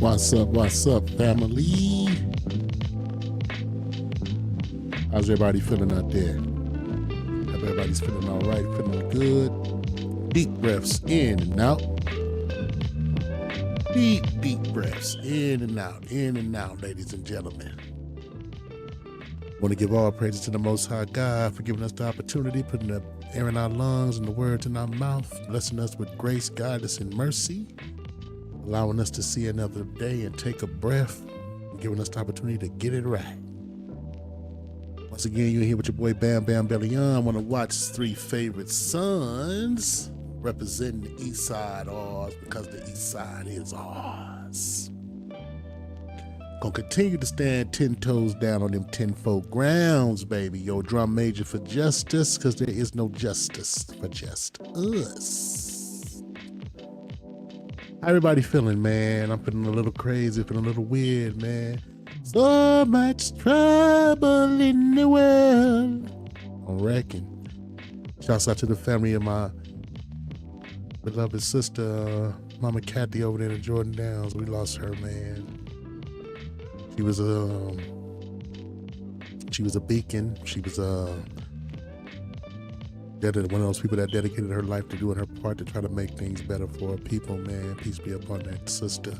What's up, family? How's everybody feeling out there? Hope everybody's feeling all right, feeling good. Deep breaths in and out. Deep breaths in and out, ladies and gentlemen. Want to give all praises to the Most High God for giving us the opportunity, putting the air in our lungs and the words in our mouth, blessing us with grace, guidance, and mercy, allowing us to see another day and take a breath, and giving us the opportunity to get it right. Once again, you're here with your boy Bam Bam Bellion. Want to watch Three Favorite Sons representing the East Side ours because the East Side is ours. Gonna continue to stand 10 toes down on them 10-fold grounds, baby. Yo, drum major for justice, because there is no justice for just us. How everybody feeling, man? I'm feeling a little crazy, feeling a little weird, man. So much trouble in the world, I reckon. Shouts out to the family of my beloved sister, Mama Kathy over there in Jordan Downs. We lost her, man. She was a beacon. She was one of those people that dedicated her life to doing her part to try to make things better for her people, man. Peace be upon that sister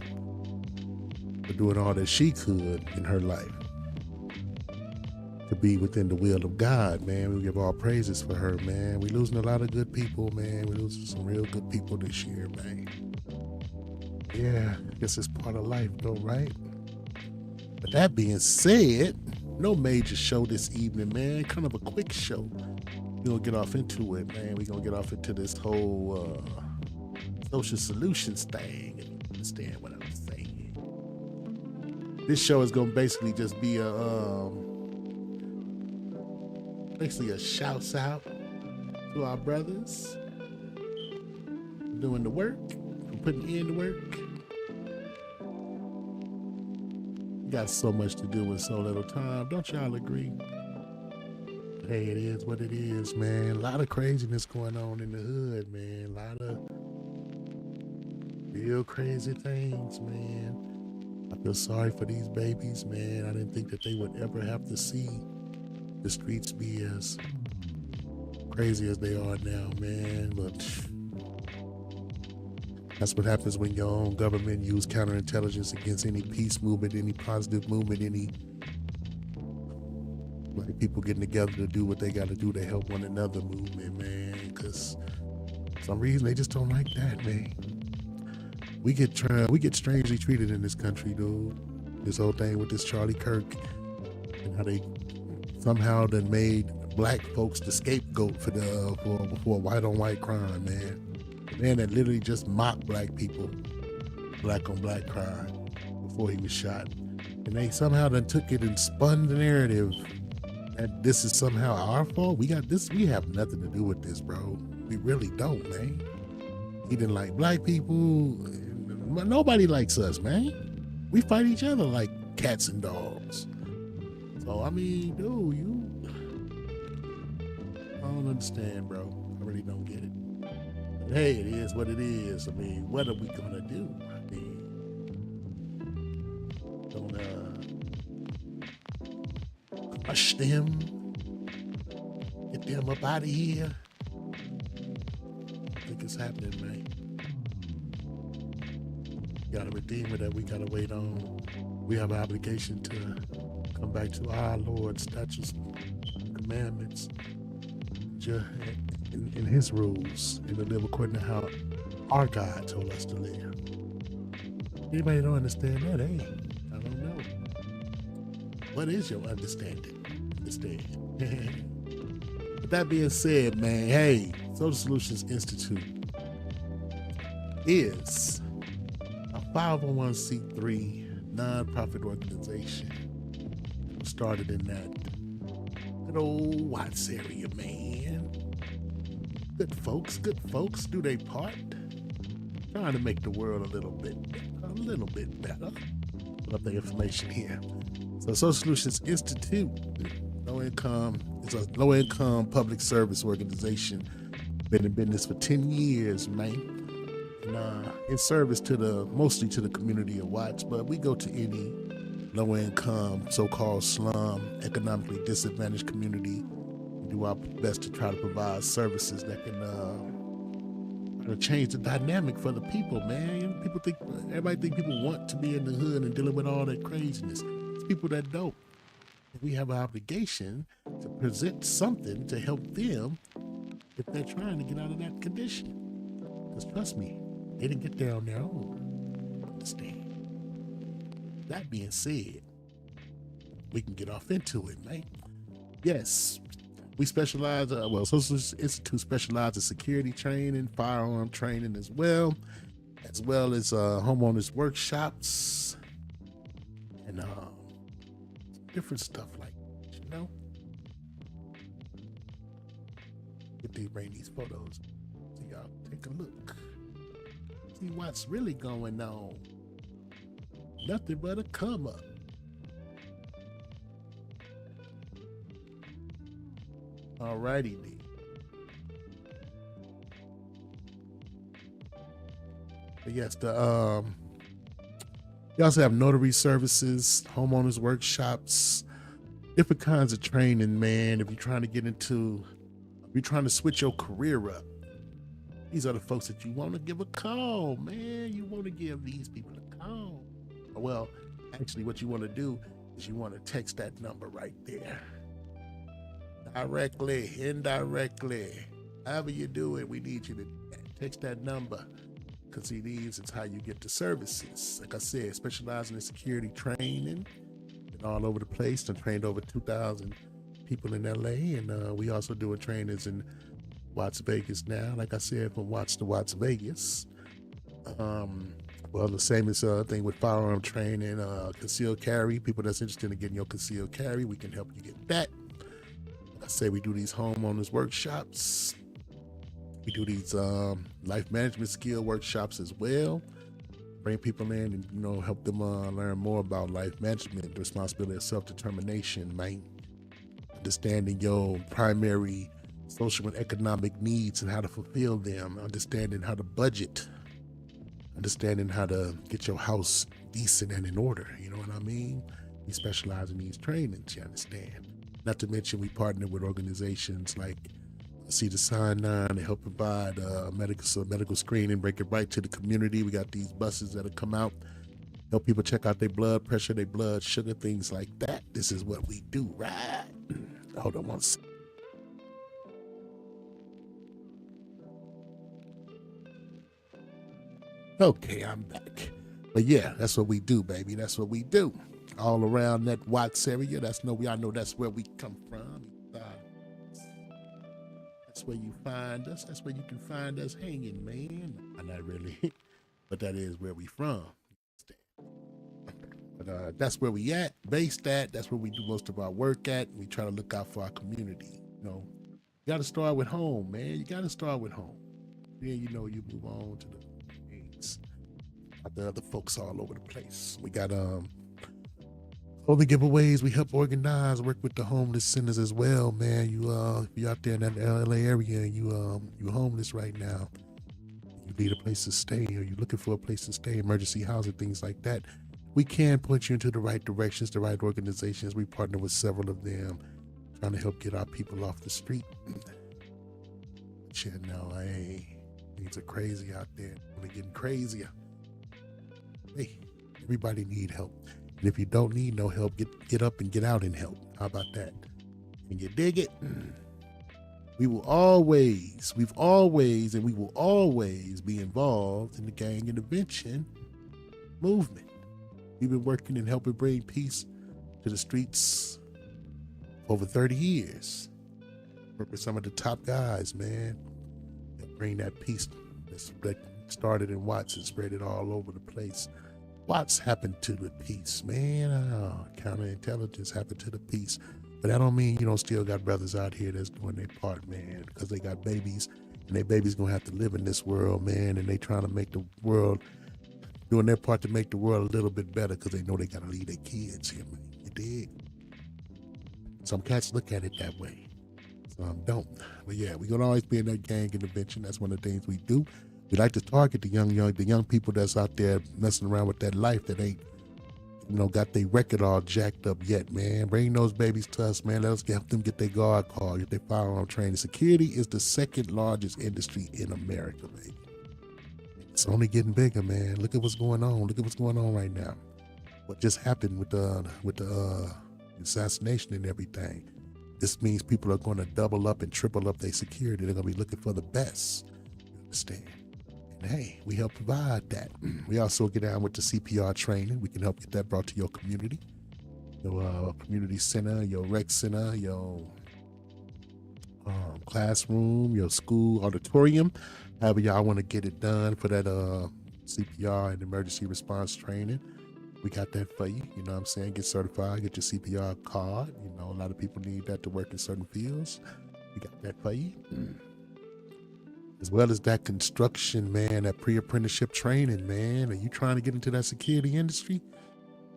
for doing all that she could in her life to be within the will of God, man. We give all praises for her, man. We losing a lot of good people, man. We losing some real good people this year, man. Yeah, I guess it's part of life though, right? But that being said, no major show this evening, man. Kind of a quick show. We're gonna get off into it, man. We're gonna get off into this whole social solutions thing, if you understand what I'm saying. This show is gonna basically just be basically a shouts out to our brothers for doing the work, for putting in the work. Got so much to do with so little time. Don't y'all agree? Hey, it is what it is, man. A lot of craziness going on in the hood, man. A lot of real crazy things, man. I feel sorry for these babies, man. I didn't think that they would ever have to see the streets be as crazy as they are now, man. But that's what happens when your own government use counterintelligence against any peace movement, any positive movement, any like people getting together to do what they got to do to help one another movement, man. Because for some reason they just don't like that, man. We get strangely treated in this country, dude. This whole thing with this Charlie Kirk and how they somehow done made black folks the scapegoat for a white on white crime, man. Man that literally just mocked black people, black on black crime before he was shot. And they somehow then took it and spun the narrative that this is somehow our fault. We have nothing to do with this, bro. We really don't, man. He didn't like black people. Nobody likes us, man. We fight each other like cats and dogs. So, I mean, dude, I don't understand, bro. I really don't get it. Hey, it is what it is. I mean, what are we gonna do? I mean, don't crush them, get them up out of here. I think it's happening, man. We got a redeemer that we gotta wait on. We have an obligation to come back to our Lord's statutes, commandments, in his rules, and to live according to how our God told us to live. Anybody don't understand that? Hey, I don't know. What is your understanding? With that being said, man, hey, Social Solutions Institute is a 501c3 nonprofit organization started in that good old Watts area, man. Good folks do their part, trying to make the world a little bit better. Pull up the information here. So Social Solutions Institute, it's a low-income public service organization. Been in business for 10 years, man. and in service to mostly to the community of Watts, but we go to any low income, so-called slum, economically disadvantaged community and do our best to try to provide services that can change the dynamic for the people, man. Everybody think people want to be in the hood and dealing with all that craziness. It's people that don't. We have an obligation to present something to help them if they're trying to get out of that condition. Because trust me, they didn't get there on their own. Understand? That being said, we can get off into it, man. Yes, we specialize, Social Institute specializes in security training, firearm training as well as homeowners workshops and different stuff like that, you know? Get to bring these photos so y'all take a look. See what's really going on. Nothing but a come up. Alrighty then. But yes, we also have notary services, homeowners workshops, different kinds of training, man. If you're trying to switch your career up, these are the folks that you want to give a call, man. You want to give these people a call. Well, actually, what you want to do is you want to text that number right there. Directly, indirectly, however you do it, we need you to text that number. Because see, these is how you get the services. Like I said, specializing in security training and all over the place. I trained over 2,000 people in LA, and we also doing trainings in Watts Vegas now. Like I said, from Watts to Watts Vegas. Well, the same as thing with firearm training, concealed carry. People that's interested in getting your concealed carry, we can help you get that. Like I say, we do these homeowners workshops. We do these life management skill workshops as well. Bring people in and help them learn more about life management, the responsibility of self-determination, man. Understanding your primary social and economic needs and how to fulfill them. Understanding how to budget. Understanding how to get your house decent and in order. You know what I mean? We specialize in these trainings, you understand? Not to mention we partner with organizations like See the Sign 9 to help provide medical screening, break it right to the community. We got these buses that'll come out, help people check out their blood pressure, their blood sugar, things like that. This is what we do, right? Hold on one second. Okay, I'm back. But yeah, that's what we do, baby. That's what we do. All around that Watts area. I know that's where we come from. That's where you find us. That's where you can find us hanging, man. Not really, but that is where we from. But that's where we based at. That's where we do most of our work at. We try to look out for our community. You got to start with home, man. You got to start with home. Then you move on to the other folks all over the place. We got Holy giveaways, we help organize, work with the homeless centers as well, man. If you're out there in that LA area and you're homeless right now, you need a place to stay, or you're looking for a place to stay, emergency housing, things like that, we can point you into the right directions, the right organizations. We partner with several of them, trying to help get our people off the street. Shit, no, hey, things are crazy out there. Only getting crazier. Hey, everybody need help. And if you don't need no help, get up and get out and help. How about that? And you dig it? We've always, and we will always be involved in the gang intervention movement. We've been working and helping bring peace to the streets for over 30 years. Work with some of the top guys, man. Bring that peace that started in Watts and spread it all over the place. What's happened to the peace, man? Counterintelligence happened to the peace. But that don't mean you don't still got brothers out here that's doing their part, man, because they got babies, and their babies gonna have to live in this world, man, and they trying to make the world, doing their part to make the world a little bit better, because they know they gotta leave their kids here, man. You dig? Some cats look at it that way. Some don't. But yeah, we're gonna always be in that gang intervention. That's one of the things we do. We like to target the young people that's out there messing around with that life that ain't, got their record all jacked up yet, man. Bring those babies to us, man. Let us help them get their guard call, get their firearm training. Security is the second largest industry in America, baby. It's only getting bigger, man. Look at what's going on. Look at what's going on right now. What just happened with the assassination and everything. This means people are going to double up and triple up their security. They're going to be looking for the best. You understand? And hey, we help provide that. We also get down with the CPR training. We can help get that brought to your community. Your community center, your rec center, your classroom, your school auditorium. However y'all want to get it done for that CPR and emergency response training. We got that for you, you know what I'm saying? Get certified, get your CPR card. A lot of people need that to work in certain fields. We got that for you. As well as that construction, man, that pre-apprenticeship training, man. Are you trying to get into that security industry?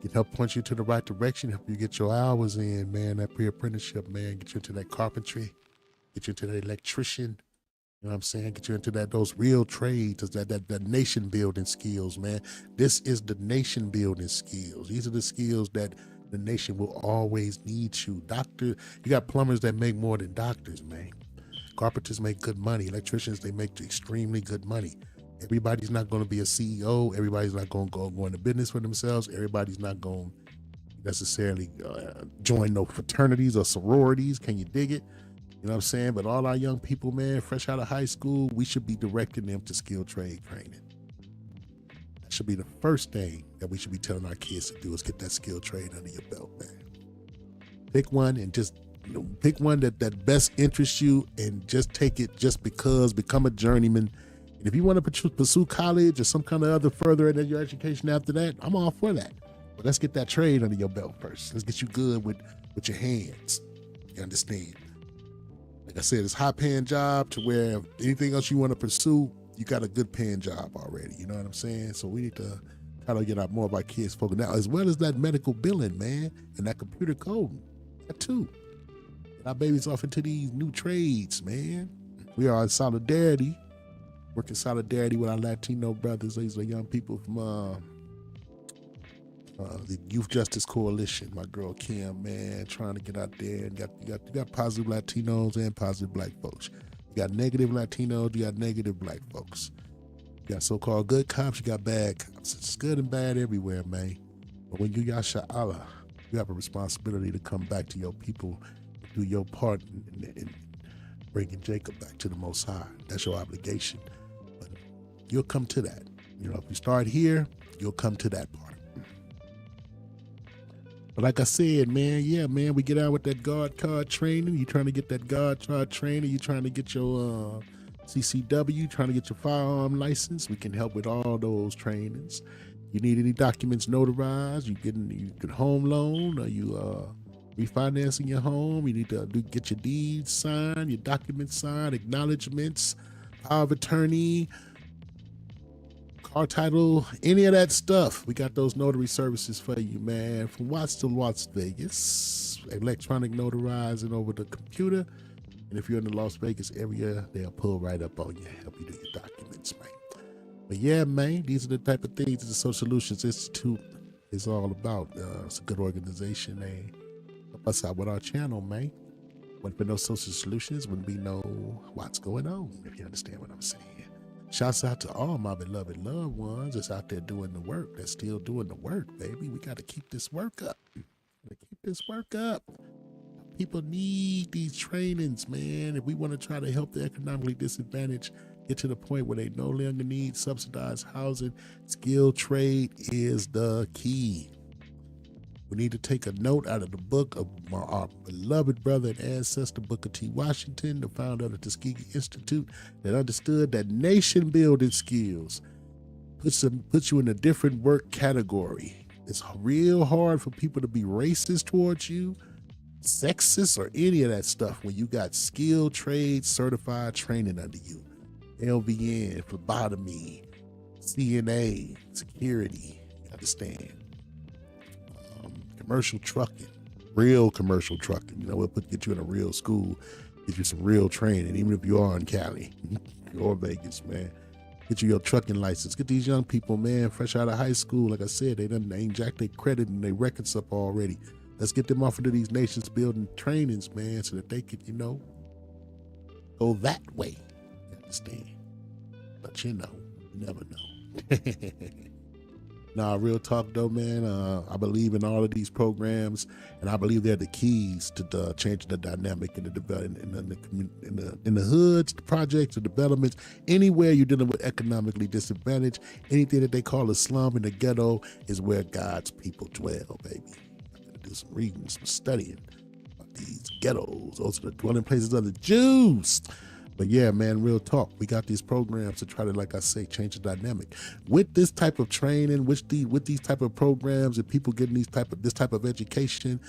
Can help point you to the right direction, help you get your hours in, man. That pre-apprenticeship, man, get you into that carpentry, get you into that electrician. You know what I'm saying? Get you into those real trades, that nation building skills, man. This is the nation building skills. These are the skills that the nation will always need you. You got plumbers that make more than doctors, man. Carpenters make good money. Electricians, they make extremely good money. Everybody's not going to be a CEO. Everybody's not going to go into business for themselves. Everybody's not going to necessarily join no fraternities or sororities. Can you dig it? You know what I'm saying? But all our young people, man, fresh out of high school, we should be directing them to skilled trade training. That should be the first thing that we should be telling our kids to do, is get that skilled trade under your belt, man. Pick one and just pick one that best interests you, and just take it just because. Become a journeyman. And if you want to pursue college or some kind of other further in your education after that, I'm all for that. But let's get that trade under your belt first. Let's get you good with your hands. You understand? Like I said, it's a high paying job to where anything else you want to pursue, you got a good paying job already. You know what I'm saying? So we need to kind of get out more of our kids focused now, as well as that medical billing, man, and that computer coding. That too. Get our babies off into these new trades, man. We are in solidarity, working solidarity with our Latino brothers. These are young people from the Youth Justice Coalition. My girl Kim, man, trying to get out there, and you got positive Latinos and positive Black folks. You got negative Latinos, you got negative Black folks. You got so-called good cops, you got bad cops. It's good and bad everywhere, man. But when you Yasha Allah, you have a responsibility to come back to your people, do your part in bringing Jacob back to the Most High. That's your obligation. But you'll come to that. If you start here, you'll come to that part. But like I said, man, we get out with that guard card training. You trying to get that guard card training. You trying to get your CCW, trying to get your firearm license. We can help with all those trainings. You need any documents notarized? You get home loan? Are you refinancing your home? You need to get your deeds signed, your documents signed, acknowledgments, power of attorney, car title, any of that stuff. We got those notary services for you, man. From Watts to Las Vegas, electronic notarizing over the computer. And if you're in the Las Vegas area, they'll pull right up on you, help you do your documents, man. But yeah, man, these are the type of things that the Social Solutions Institute is all about. It's a good organization. They help us out with our channel, man. Wouldn't be no social solutions, wouldn't be no what's going on, if you understand what I'm saying. Shouts out to all my beloved loved ones that's out there doing the work, that's still doing the work, baby. We got to keep this work up. People need these trainings, man. If we want to try to help the economically disadvantaged get to the point where they no longer need subsidized housing, skilled trade is the key. We need to take a note out of the book of our beloved brother and ancestor, Booker T. Washington, the founder of the Tuskegee Institute, that understood that nation building skills puts you in a different work category. It's real hard for people to be racist towards you, sexist, or any of that stuff when you got skilled trade certified training under you. LVN, phlebotomy, CNA, security, you understand? Commercial trucking, real commercial trucking. We'll get you in a real school, get you some real training, even if you are in Cali or Vegas, man. Get you your trucking license. Get these young people, man, fresh out of high school. Like I said, they ain't jacked their credit and their records up already. Let's get them off into these nations building trainings, man, so that they could, go that way. You understand? But you never know. Nah, real talk though, man. I believe in all of these programs, and I believe they're the keys to changing the dynamic in the development in the hoods, the projects, the developments, anywhere you're dealing with economically disadvantaged. Anything that they call a slum and a ghetto is where God's people dwell, baby. I'm gonna do some reading, some studying about these ghettos. Those are the dwelling places of the Jews. But yeah, man, real talk. We got these programs to try to, like I say, change the dynamic. With this type of training, with these type of programs, and people getting this type of education,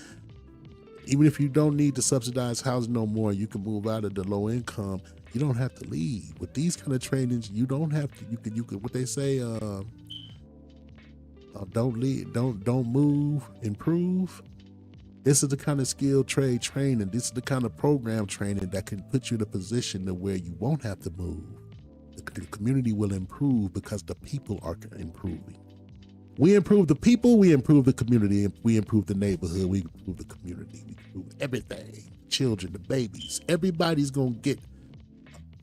even if you don't need to subsidize housing no more, you can move out of the low income. You don't have to leave. With these kind of trainings, you don't have to. You can. What they say, don't leave, don't move, improve. This is the kind of skilled trade training. This is the kind of program training that can put you in a position to where you won't have to move. The community will improve because the people are improving. We improve the people, we improve the community, we improve the neighborhood, we improve the community, we improve everything. Children, the babies, everybody's gonna get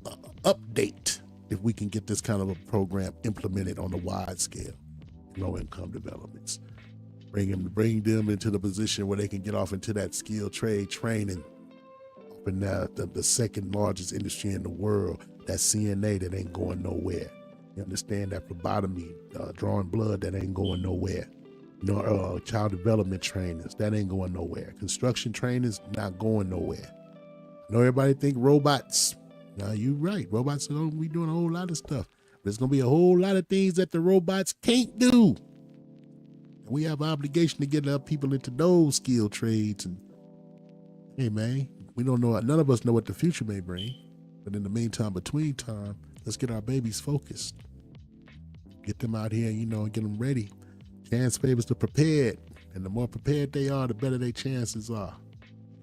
an update if we can get this kind of a program implemented on a wide scale, low-income developments. Bring them into the position where they can get off into that skilled trade training. But now the second largest industry in the world, that CNA, that ain't going nowhere. You understand? That phlebotomy, drawing blood, that ain't going nowhere. Child development trainers, that ain't going nowhere. Construction trainers, not going nowhere. I know everybody think robots. Now you're right, robots are gonna be doing a whole lot of stuff. But there's gonna be a whole lot of things that the robots can't do. We have an obligation to get people into those skilled trades. And hey, man, we don't know. None of us know what the future may bring. But in the meantime, between time, let's get our babies focused. Get them out here, and get them ready. Chance favors the prepared. And the more prepared they are, the better their chances are.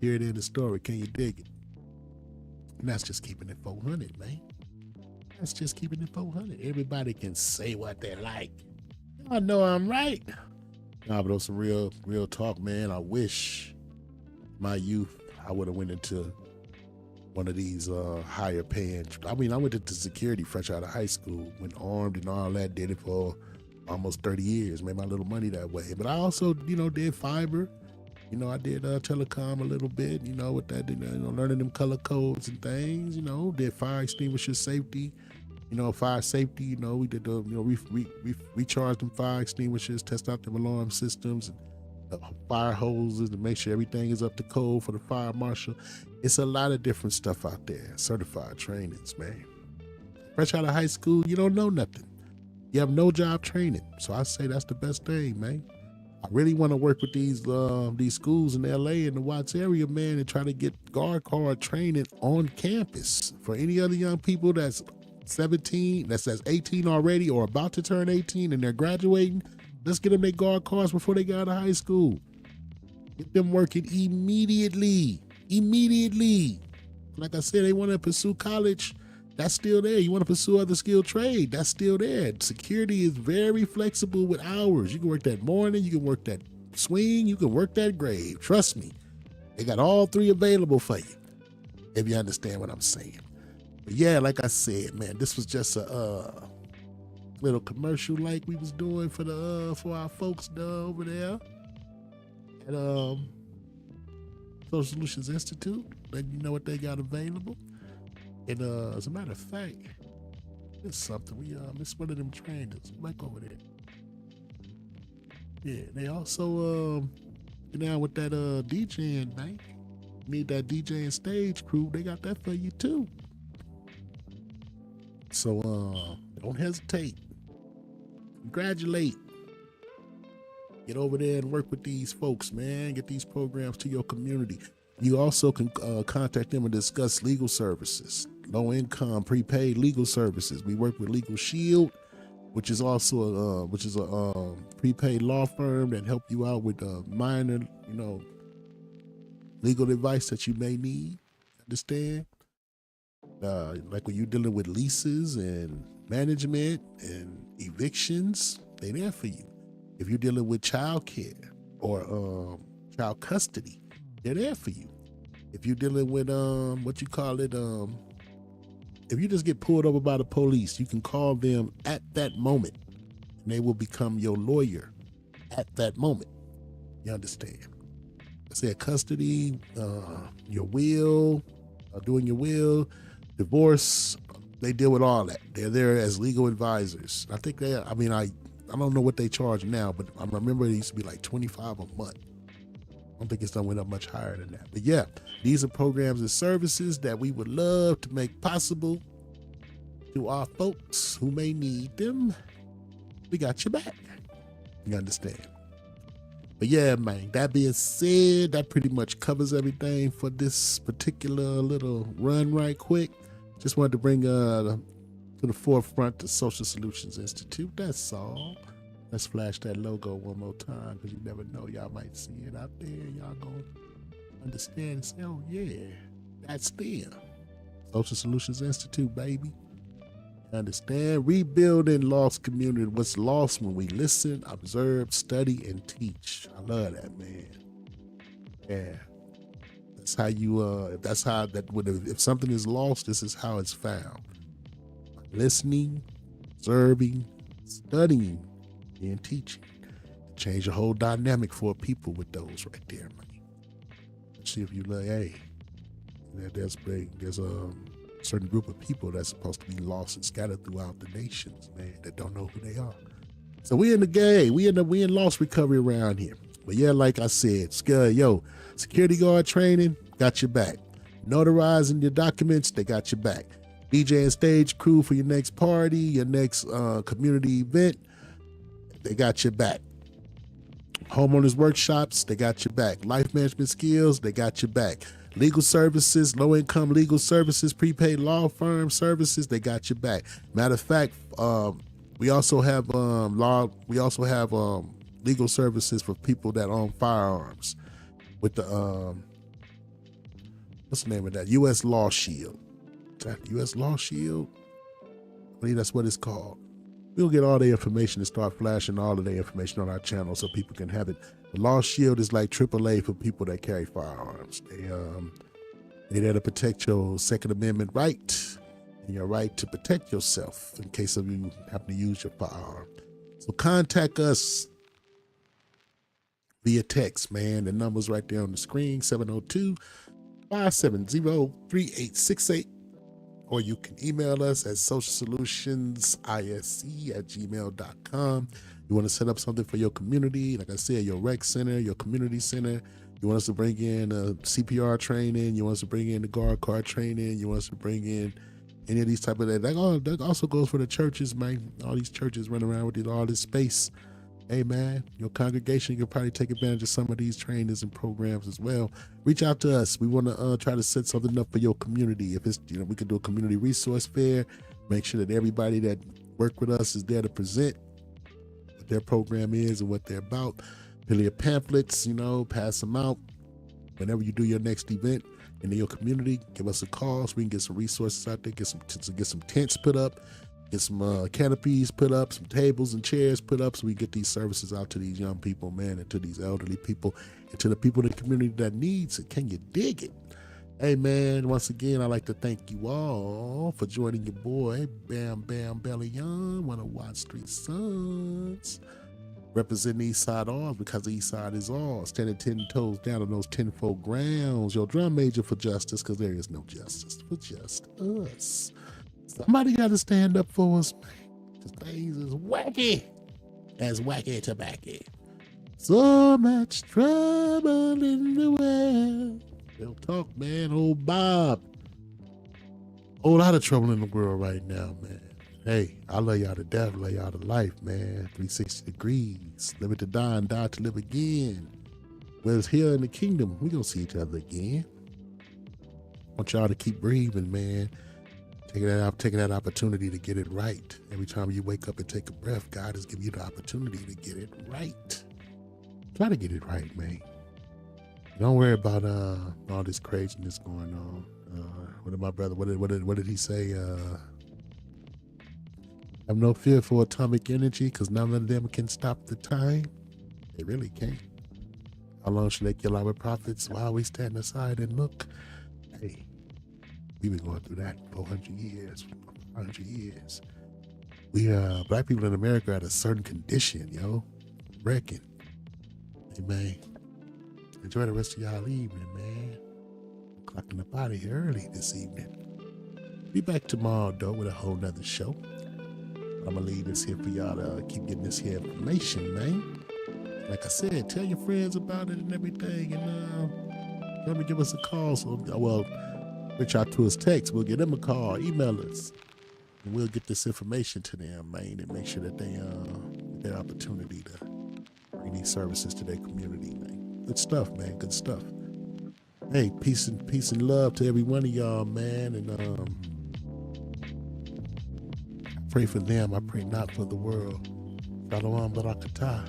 Here it is in the story. Can you dig it? And that's just keeping it 400, man. That's just keeping it 400. Everybody can say what they like. I know I'm right. Nah, but it was some real talk, man. I wish my youth, I would have went into one of these higher paying. I went into security fresh out of high school, went armed and all that, did it for almost 30 years, made my little money that way. But I also, did fiber. I did telecom a little bit, with that, learning them color codes and things, did fire extinguisher safety. Fire safety, we did the, recharge them fire extinguishers, test out them alarm systems, and fire hoses to make sure everything is up to code for the fire marshal. It's a lot of different stuff out there, certified trainings, man. Fresh out of high school, you don't know nothing. You have no job training. So I say that's the best thing, man. I really want to work with these schools in LA and the Watts area, man, and try to get guard card training on campus for any other young people that's 17, that's 18 already or about to turn 18 and they're graduating. Let's get them their guard cards before they get out of high school. Get them working immediately. Like I said, they want to pursue college, that's still there. You want to pursue other skilled trade, that's still there. Security is very flexible with hours. You can work that morning, you can work that swing, you can work that grave. Trust me, they got all three available for you, if you understand what I'm saying. But yeah, like I said, man, this was just a little commercial like we was doing for our folks over there at Social Solutions Institute. Letting you know what they got available. And as a matter of fact, there's something we it's one of them trainers like over there. Yeah, they also get down with that DJing, man. Need that DJing stage crew? They got that for you too. So don't hesitate. Congratulate. Get over there and work with these folks, man. Get these programs to your community. You also can contact them and discuss legal services, low income, prepaid legal services. We work with Legal Shield, which is also a prepaid law firm that help you out with minor, legal advice that you may need. Understand? Like when you're dealing with leases and management and evictions, they there for you. If you're dealing with child care or child custody, they're there for you. If you're dealing with what you call it, if you just get pulled over by the police, you can call them at that moment and they will become your lawyer at that moment. You understand? I said custody, your will, doing your will, divorce, they deal with all that. They're there as legal advisors. I think I don't know what they charge now, but I remember it used to be like $25 a month. I don't think it's done went up much higher than that. But yeah, these are programs and services that we would love to make possible to our folks who may need them. We got your back. You understand? But yeah, man, that being said, that pretty much covers everything for this particular little run right quick. Just wanted to bring to the forefront the Social Solutions Institute. That's all. Let's flash that logo one more time because you never know. Y'all might see it out there. Y'all gonna understand and say, oh yeah, that's them. Social Solutions Institute, baby. Understand? Rebuilding lost community. What's lost when we listen, observe, study, and teach. I love that, man. Yeah. That's how you, if something is lost, this is how it's found. Listening, observing, studying, and teaching. Change the whole dynamic for people with those right there, man. Let's see if you like, hey, there's a certain group of people that's supposed to be lost and scattered throughout the nations, man, that don't know who they are. So we in the game. We in lost recovery around here. But yeah, like I said, security guard training, got your back. Notarizing your documents, they got your back. DJ and stage crew for your next party, your next community event, they got your back. Homeowners workshops, they got your back. Life management skills, they got your back. Legal services, low-income legal services, prepaid law firm services, they got your back. Matter of fact, we also have legal services for people that own firearms with the what's the name of that? U.S. Law Shield. Is that U.S. Law Shield? I believe that's what it's called. We'll get all the information and start flashing all of the information on our channel so people can have it. The Law Shield is like AAA for people that carry firearms. They're there to protect your Second Amendment right and your right to protect yourself in case of you happen to use your firearm. So contact us via text, man. The number's right there on the screen, 702-570-3868. Or you can email us at socialsolutionsisc@gmail.com. You want to set up something for your community, like I said, your rec center, your community center. You want us to bring in CPR training. You want us to bring in the guard car training. You want us to bring in any of these type of that also goes for the churches, man. All these churches run around with all this space. Hey, man, your congregation can probably take advantage of some of these trainings and programs as well. Reach out to us. We want to try to set something up for your community. If it's, we can do a community resource fair, make sure that everybody that work with us is there to present what their program is and what they're about. Fill your pamphlets, pass them out. Whenever you do your next event in your community, give us a call so we can get some resources out there, get some tents put up, get some canopies put up, some tables and chairs put up so we get these services out to these young people, man, and to these elderly people, and to the people in the community that needs it. Can you dig it? Hey, man, once again, I'd like to thank you all for joining your boy, Bam Bam Bellion, one of Watt Street Sons, representing Eastside Arms because the Eastside is all, standing 10 toes down on those 10-fold grounds. Your drum major for justice because there is no justice for just us. Somebody got to stand up for us, man. Because things is wacky. As wacky tobacco. So much trouble in the world. They'll talk, man. Old Bob. Whole lot of trouble in the world right now, man. Hey, I love y'all to death, love y'all to life, man. 360 degrees. Live it to die and die to live again. Whereas here in the kingdom, we gonna see each other again. Want y'all to keep breathing, man. Taking that opportunity to get it right. Every time you wake up and take a breath, God is giving you the opportunity to get it right. Try to get it right, man. Don't worry about all this craziness going on. What did my brother? What did he say? Have no fear for atomic energy, because none of them can stop the time. They really can't. How long should they kill our prophets while we stand aside and look? Hey, we've been going through that 400 years, 500 years. We black people in America are at a certain condition, yo. Reckon. Hey man, enjoy the rest of y'all evening, man. I'm clocking up out of here early this evening. Be back tomorrow though with a whole nother show. I'm gonna leave this here for y'all to keep getting this here information, man. Like I said, tell your friends about it and everything, and let me give us a call. So, well, reach out to us, text. We'll get them a call, email us, and we'll get this information to them, man, and make sure that they get their opportunity to bring these services to their community, man. Good stuff, man. Good stuff. Hey, peace and love to every one of y'all, man, and I pray for them. I pray not for the world. Shalom barakatah.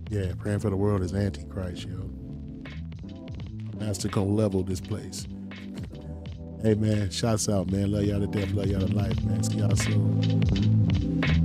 Yeah, praying for the world is Antichrist, yo. Master gonna level this place. Hey, man, shouts out, man. Love y'all to death, love y'all to life, man. See y'all soon.